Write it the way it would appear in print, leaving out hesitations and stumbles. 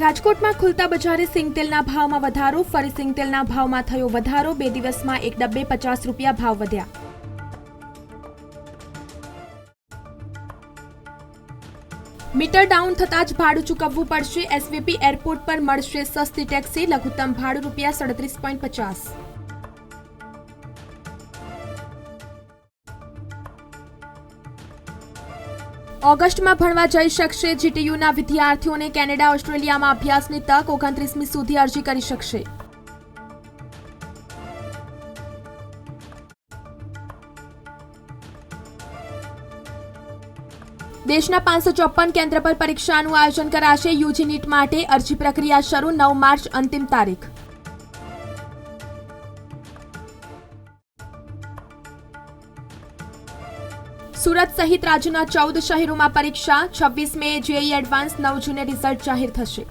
રાજકોટમાં ખુલતા બજારે સિંગતેલના ભાવમાં વધારો. ફરી સિંગતેલના ભાવમાં થયો વધારો. 2 દિવસમાં એક ડબ્બે 50 રૂપિયા ભાવ વધ્યા. મીટર ડાઉન થતાં જ ભાડું ચૂકવવું પડશે. એસવીપી એરપોર્ટ પર મળશે સસ્તી ટેક્સી. લઘુત્તમ ભાડું ₹37.50. ઓગસ્ટમાં ભણવા જઈ શકશે. જીટીયુના વિદ્યાર્થીઓને કેનેડા, ઓસ્ટ્રેલિયામાં અભ્યાસની તક. 29મી સુધી અરજી કરી શકશે. દેશના 554 કેન્દ્ર પર પરીક્ષાનું આયોજન કરાશે. યુજી નીટ માટે અરજી પ્રક્રિયા શરૂ. 9 માર્ચ અંતિમ તારીખ. સુરત સહિત રાજ્યના 14 શહેરોમાં પરીક્ષા. 26 મે જેઈઈ એડવાન્સ, 9 જૂને રિઝલ્ટ જાહેર થશે.